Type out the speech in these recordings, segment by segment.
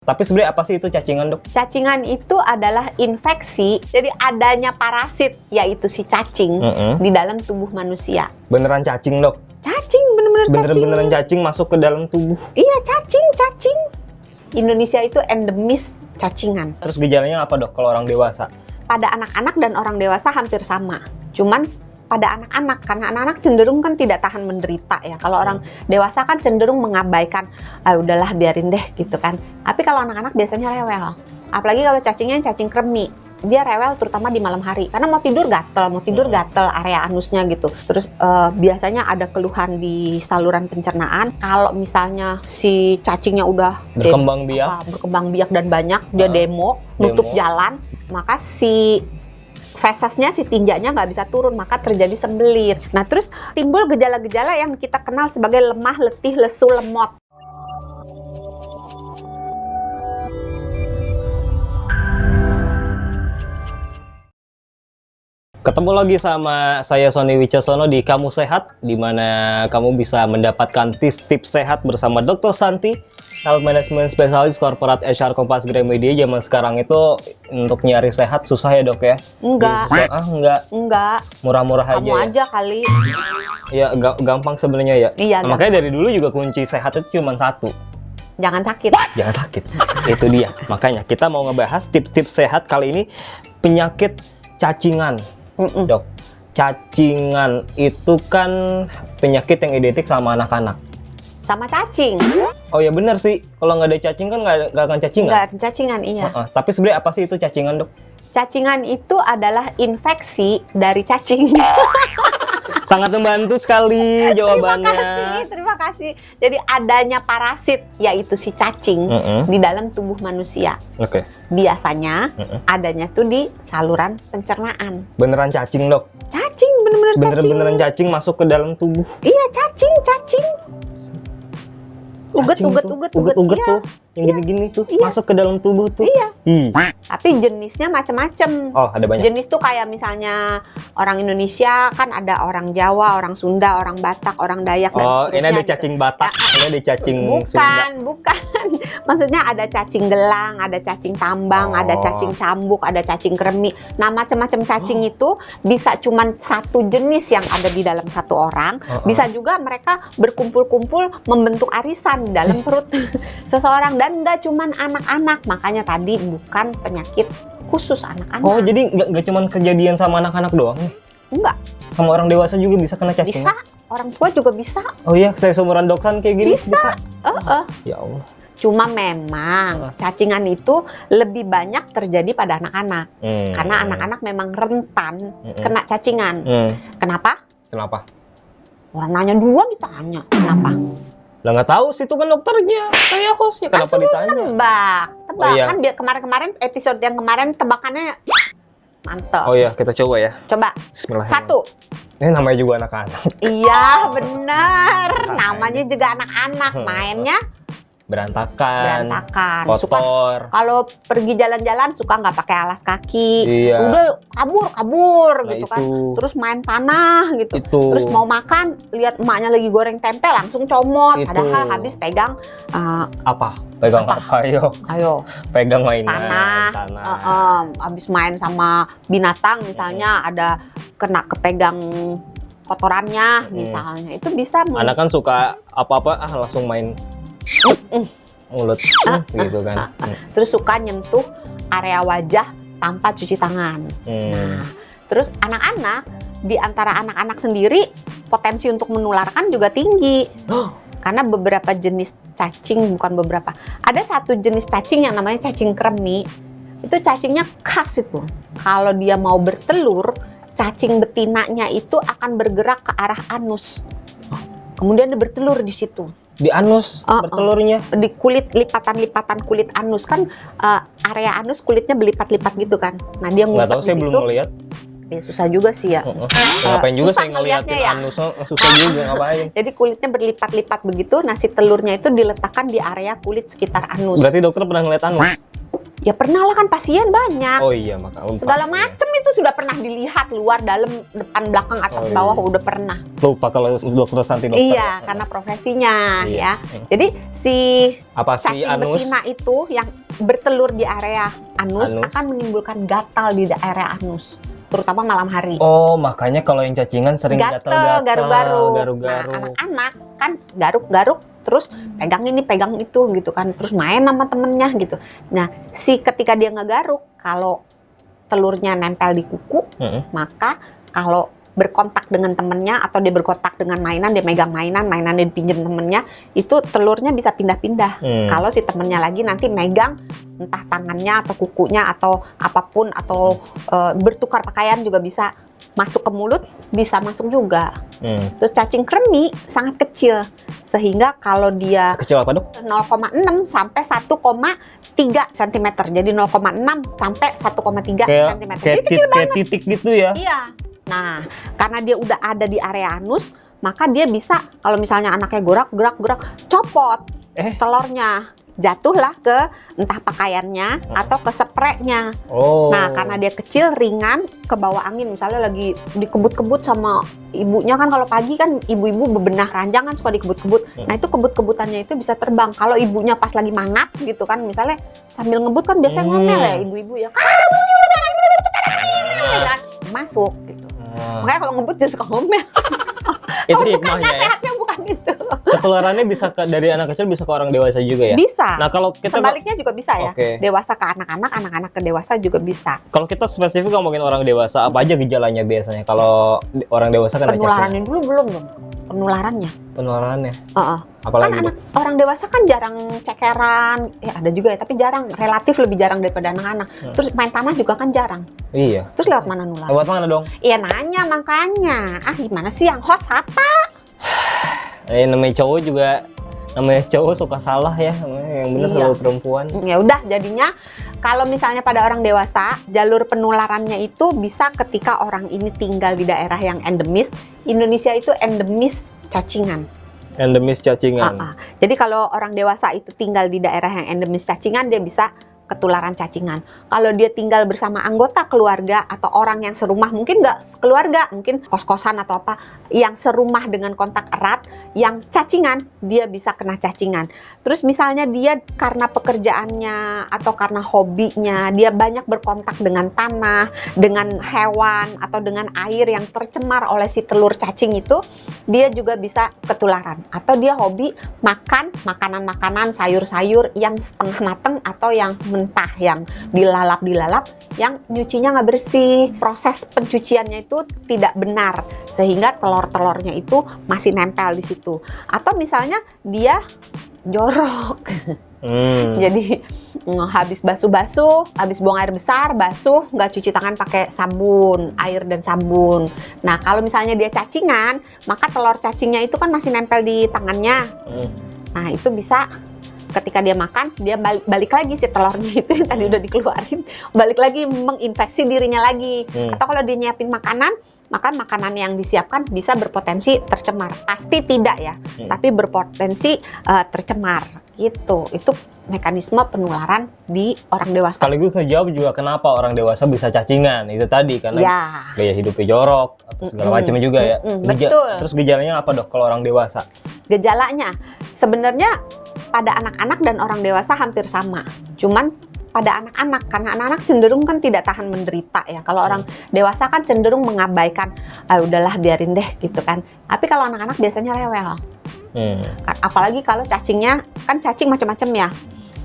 Tapi sebenarnya apa sih itu cacingan, Dok? Cacingan itu adalah infeksi, jadi adanya parasit, yaitu si cacing di dalam tubuh manusia. Beneran cacing, Dok? Cacing, bener-bener cacing. Beneran cacing masuk ke dalam tubuh? Iya, cacing. Indonesia itu endemis cacingan. Terus gejalanya apa, Dok, kalau orang dewasa? Pada anak-anak dan orang dewasa hampir sama. Cuman pada anak-anak, karena anak-anak cenderung kan tidak tahan menderita ya. Kalau orang dewasa kan cenderung mengabaikan, udahlah biarin deh gitu kan. Tapi kalau anak-anak biasanya rewel. Apalagi kalau cacingnya cacing kremi. Dia rewel terutama di malam hari. Karena mau tidur gatel area anusnya gitu. Terus biasanya ada keluhan di saluran pencernaan. Kalau misalnya si cacingnya udah berkembang biak dan banyak, dia demo, nutup jalan, maka si fesesnya, si tinjanya nggak bisa turun, maka terjadi sembelit. Nah, terus timbul gejala-gejala yang kita kenal sebagai lemah, letih, lesu, lemot. Ketemu lagi sama saya Sony Wicaksono di Kamu Sehat, di mana kamu bisa mendapatkan tips-tips sehat bersama Dr. Santi, Health Management Specialist Corporate HR Kompas Gramedia. Zaman sekarang itu untuk nyari sehat susah ya, Dok ya? Enggak. Enggak. Murah-murah aja. Kamu aja kali. Ya, gampang sebenarnya ya. Iya. Nah, makanya dari dulu juga kunci sehat itu cuma satu. Jangan sakit. Jangan sakit. Itu dia. Makanya kita mau ngebahas tips-tips sehat kali ini, penyakit cacingan. Dok, cacingan itu kan penyakit yang identik sama anak-anak. Sama cacing. Oh ya benar sih, kalau nggak ada cacing kan nggak akan cacingan. Nggak ada cacingan, iya. Tapi sebenarnya apa sih itu cacingan, Dok? Cacingan itu adalah infeksi dari cacing. Sangat membantu sekali jawabannya. Terima kasih. Jadi adanya parasit, yaitu si cacing di dalam tubuh manusia. Oke. Biasanya adanya tuh di saluran pencernaan. Beneran cacing, Dok? Cacing, beneran cacing masuk ke dalam tubuh. Iya, cacing. Uget tuh, yang gini-gini tuh masuk ke dalam tubuh tuh. Iya. Tapi jenisnya macam-macam. Oh, ada banyak. Jenis tuh kayak misalnya orang Indonesia kan ada orang Jawa, orang Sunda, orang Batak, orang Dayak dan seterusnya. Oh, ini ada cacing Batak, ini ada cacing Sunda. Bukan. Maksudnya ada cacing gelang, ada cacing tambang, ada cacing cambuk, ada cacing kremi. Nah, macam-macam cacing itu bisa cuman satu jenis yang ada di dalam satu orang. Bisa juga mereka berkumpul-kumpul membentuk arisan di dalam perut seseorang, dan nggak cuman anak-anak. Makanya tadi bukan penyakit khusus anak-anak. Oh, jadi nggak cuman kejadian sama anak-anak doang nih? Enggak. Sama orang dewasa juga bisa kena cacing? Bisa, orang tua juga bisa. Oh iya, saya seumuran Doksan kayak gini bisa. Ya Allah. Cuma memang cacingan itu lebih banyak terjadi pada anak-anak. Karena anak-anak memang rentan kena cacingan. Kenapa? Orang nanya duluan ditanya. Kenapa? Lah nggak tahu sih, itu kan dokternya, saya hostnya, kenapa ditanya? Tebak. Kan biar kemarin episode yang kemarin tebakannya mantap. Oh iya, kita coba ya. Coba. Bismillahirrahmanirrahim. 1. Ini namanya juga anak-anak. Iya, benar. Namanya juga anak-anak. Mainnya berantakan, Suka, kotor. kalau pergi jalan-jalan suka nggak pakai alas kaki. Iya. Udah kabur Nah, gitu itu. kan. Terus main tanah gitu. Itu. Terus mau makan, lihat emaknya lagi goreng tempe langsung comot. Itu. Padahal habis pegang apa? Pegang apa? Ayo. Pegang mainan. Tanah. Habis main sama binatang misalnya ada kena kepegang kotorannya misalnya. Itu bisa. Anak kan suka apa-apa langsung main mulut gitu kan. Terus suka nyentuh area wajah tanpa cuci tangan. Nah, terus anak-anak, di antara anak-anak sendiri potensi untuk menularkan juga tinggi. Karena beberapa jenis cacing, bukan beberapa, ada satu jenis cacing yang namanya cacing kremi. Itu cacingnya khas itu. Kalau dia mau bertelur, cacing betinanya itu akan bergerak ke arah anus. Kemudian dia bertelur di situ. Di anus bertelurnya? Di kulit, lipatan-lipatan kulit anus kan, area anus kulitnya berlipat-lipat gitu kan. Nah, dia ngumpet di situ. Nggak tahu, saya belum ngeliat. Ya susah juga sih ya. Ngapain juga saya ngeliatin anusnya, susah juga ngapain. Jadi kulitnya berlipat-lipat begitu, nah si telurnya itu diletakkan di area kulit sekitar anus. Berarti dokter pernah ngeliat anus? Ya pernah lah, kan pasien banyak. Oh iya, maka Segala macam itu sudah pernah dilihat, luar, dalam, depan, belakang, atas, bawah, udah pernah. Lupa kalau dokter Santi dokter. Iya, karena profesinya Iya. ya. Jadi si Si cacing anus? betina itu yang bertelur di area anus akan menimbulkan gatal di daerah anus, terutama malam hari. Oh, makanya kalau yang cacingan sering gatal-gatal, garuk-garuk. Nah, anak-anak kan garuk-garuk, terus pegang ini, pegang itu gitu kan, terus main sama temennya gitu. Nah, ketika dia ngegaruk, kalau telurnya nempel di kuku, maka kalau berkontak dengan temennya atau dia berkontak dengan mainan, dia megang mainannya dipinjam temennya, itu telurnya bisa pindah-pindah. Kalau si temennya lagi nanti megang entah tangannya atau kukunya atau apapun, atau bertukar pakaian juga bisa masuk ke mulut, bisa masuk juga. Terus cacing kremi sangat kecil, sehingga kalau dia kecil apa, Dok? 0,6 sampai 1,3 cm. Jadi 0,6 sampai 1,3 cm. Jadi kecil banget. Kayak titik gitu ya? Iya. Nah, karena dia udah ada di area anus, maka dia bisa, kalau misalnya anaknya gerak, copot telurnya, jatuhlah ke entah pakaiannya atau ke spraynya. Nah, karena dia kecil, ringan, ke bawah angin, misalnya lagi dikebut-kebut sama ibunya kan, kalau pagi kan ibu-ibu bebenah ranjang kan suka dikebut-kebut. Nah, itu kebut-kebutannya itu bisa terbang. Kalau ibunya pas lagi mangap gitu kan, misalnya sambil ngebut kan biasanya ngomel ya ibu-ibu ya, masuk gitu. Makanya kalau ngebut dia suka ngomel. Itu hikmahnya ya. Sehatnya bukan itu. Ketularannya bisa dari anak kecil bisa ke orang dewasa juga ya? Bisa. Nah, kalau kita sebaliknya juga bisa ya. Dewasa ke anak-anak, anak-anak ke dewasa juga bisa. Kalau kita spesifik ngomongin orang dewasa, apa aja gejalanya biasanya? Kalau orang dewasa kan penularannya dulu belum. Penularannya. Apalagi kan orang dewasa kan jarang cekeran, ya ada juga ya, tapi jarang, relatif lebih jarang daripada anak-anak. Terus main tanah juga kan jarang. Iya. Terus lewat mana nular? Lewat mana dong? Iya nanya makanya. Gimana sih yang host apa? Namanya cowok suka salah ya, yang benar selalu perempuan. Ya udah, jadinya kalau misalnya pada orang dewasa, jalur penularannya itu bisa ketika orang ini tinggal di daerah yang endemis. Indonesia itu endemis cacingan. Endemis cacingan. Jadi kalau orang dewasa itu tinggal di daerah yang endemis cacingan, dia bisa ketularan cacingan. Kalau dia tinggal bersama anggota keluarga atau orang yang serumah, mungkin nggak keluarga, mungkin kos-kosan atau apa, yang serumah dengan kontak erat, yang cacingan, dia bisa kena cacingan. Terus misalnya dia karena pekerjaannya atau karena hobinya, dia banyak berkontak dengan tanah, dengan hewan, atau dengan air yang tercemar oleh si telur cacing itu, dia juga bisa ketularan. Atau dia hobi makan makanan-makanan, sayur-sayur yang setengah mateng atau yang mentah, yang dilalap, yang nyucinya nggak bersih, proses pencuciannya itu tidak benar, sehingga telur-telurnya itu masih nempel di situ. Atau misalnya dia jorok, jadi habis basuh-basuh, habis buang air besar, basuh, nggak cuci tangan pakai sabun, air dan sabun. Nah, kalau misalnya dia cacingan, maka telur cacingnya itu kan masih nempel di tangannya. Nah, itu bisa ketika dia makan, dia balik lagi si telurnya itu yang tadi udah dikeluarin, balik lagi menginfeksi dirinya lagi. Atau kalau dia nyiapin makanan, maka makanan yang disiapkan bisa berpotensi tercemar. Pasti tidak ya, tapi berpotensi tercemar gitu. Itu mekanisme penularan di orang dewasa. Sekaligus ngejawab juga kenapa orang dewasa bisa cacingan. Itu tadi karena gaya hidupnya jorok atau segala macam juga ya. Betul. Terus gejalanya apa, Dok, kalau orang dewasa? Gejalanya sebenarnya pada anak-anak dan orang dewasa hampir sama. Cuman pada anak-anak, karena anak-anak cenderung kan tidak tahan menderita ya. Kalau orang dewasa kan cenderung mengabaikan, udahlah biarin deh gitu kan. Tapi kalau anak-anak biasanya rewel. Apalagi kalau cacingnya, kan cacing macam-macam ya.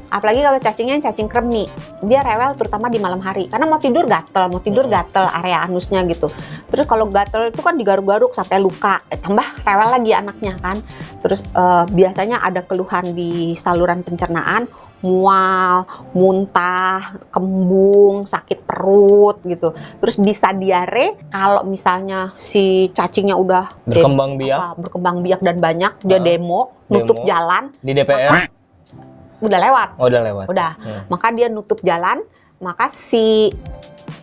Apalagi kalau cacingnya cacing kremi, dia rewel terutama di malam hari. Karena mau tidur gatel area anusnya gitu. Terus kalau gatel itu kan digaruk-garuk sampai luka, tambah rewel lagi anaknya kan. Terus biasanya ada keluhan di saluran pencernaan, mual, muntah, kembung, sakit perut gitu. Terus bisa diare kalau misalnya si cacingnya udah berkembang biak dan banyak, dia demo, nutup jalan di DPR. Udah lewat. Udah. Maka dia nutup jalan, maka si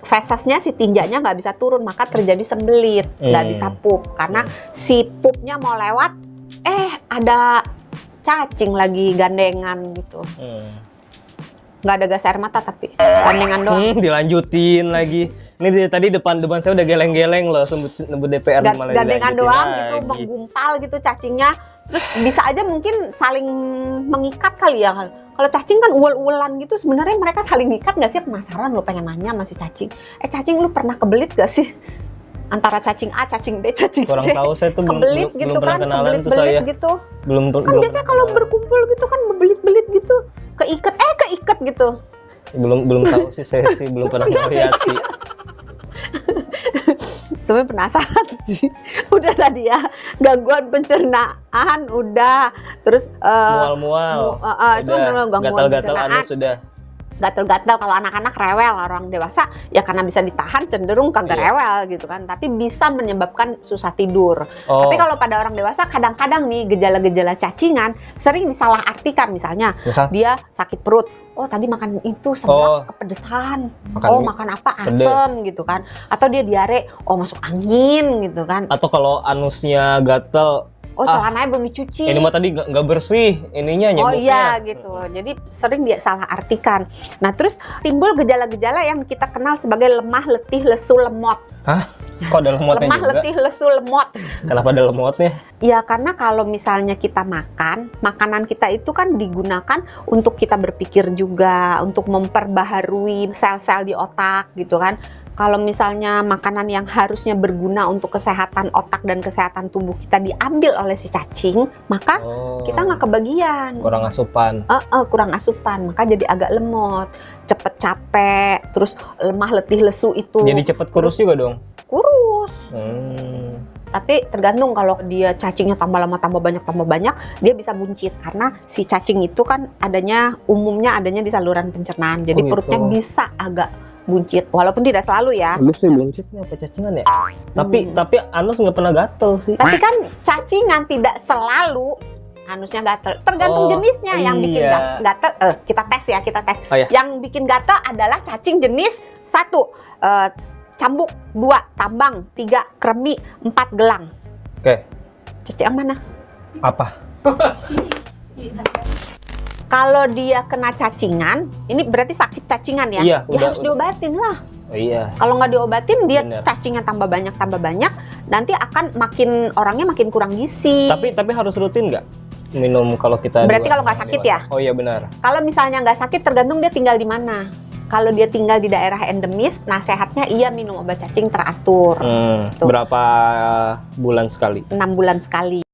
fesesnya, si tinjanya nggak bisa turun, maka terjadi sembelit, nggak bisa pup. Karena si pupnya mau lewat, ada cacing lagi gandengan gitu. nggak ada gas air mata tapi gandengan doang. Dilanjutin lagi. Ini tadi depan saya udah geleng-geleng loh, sebut DPR malah Gandengan dilanjutin doang lagi. gitu, menggumpal gitu cacingnya. Terus bisa aja mungkin saling mengikat kali ya. Kalau cacing kan uel-uelan gitu, sebenarnya mereka saling ngikat nggak sih? Penasaran lo, pengen nanya sama si cacing. Cacing lu pernah kebelit gak sih? Antara cacing A, cacing B, cacing Kurang C. tahu, saya tuh kebelit belum gitu pernah kan, kenalan tuh kebelit-belit saya. gitu. Belum Kan biasanya kalau berkumpul gitu kan bebelit-belit gitu. Keikat gitu. belum tahu sih, saya sih belum pernah melihat sih. Sebenarnya penasaran sih. Udah tadi ya, gangguan pencernaan udah. Terus Mual-mual. itu kan gangguan Gatal-gatal pencernaan. anus sudah. Gatal-gatal kalau anak-anak rewel, orang dewasa ya karena bisa ditahan cenderung kagak Iya. rewel gitu kan, tapi bisa menyebabkan susah tidur. Oh. Tapi kalau pada orang dewasa kadang-kadang nih gejala-gejala cacingan sering disalahartikan, misalnya Misal? dia sakit perut. Oh tadi makan itu sebelah kepedesan. Makan apa asem gitu kan. Atau dia diare, oh masuk angin gitu kan. Atau kalau anusnya gatal, Oh celananya belum dicuci. ini mah tadi nggak bersih, ininya Oh nyebutnya. iya gitu. Jadi sering dia salah artikan. Nah terus timbul gejala-gejala yang kita kenal sebagai lemah, letih, lesu, lemot. Hah? Kok ada lemotnya Lemah, juga? letih, lesu, lemot. Kenapa ada lemotnya? Ya karena kalau misalnya kita makan, makanan kita itu kan digunakan untuk kita berpikir juga, untuk memperbaharui sel-sel di otak gitu kan. Kalau misalnya makanan yang harusnya berguna untuk kesehatan otak dan kesehatan tubuh kita diambil oleh si cacing, maka kita nggak kebagian. Kurang asupan. Kurang asupan, maka jadi agak lemot, cepet capek, terus lemah, letih, lesu itu. Jadi cepet kurus juga dong? Kurus. Tapi tergantung, kalau dia cacingnya tambah lama tambah banyak dia bisa buncit karena si cacing itu kan umumnya adanya di saluran pencernaan, jadi perutnya bisa agak buncit, walaupun tidak selalu ya. Lu sih buncitnya apa cacingan ya? Tapi anus nggak pernah gatel sih. Tapi kan cacingan tidak selalu anusnya gatel, tergantung jenisnya. Yang bikin gatel, kita tes. Oh, iya. Yang bikin gatel adalah cacing jenis 1 cambuk, 2 tambang, 3 kremi, 4 gelang. Oke. Cacing yang mana? Apa? Kalau dia kena cacingan, ini berarti sakit cacingan ya? Iya, harus diobatin lah. Oh iya. Kalau nggak diobatin, dia Bener. cacingnya tambah banyak, nanti akan orangnya makin kurang gizi. Tapi harus rutin nggak minum kalau kita? Berarti kalau nggak sakit ya? Oh iya benar. Kalau misalnya nggak sakit, tergantung dia tinggal di mana. Kalau dia tinggal di daerah endemis, nasihatnya ia minum obat cacing teratur. Berapa bulan sekali? 6 bulan sekali.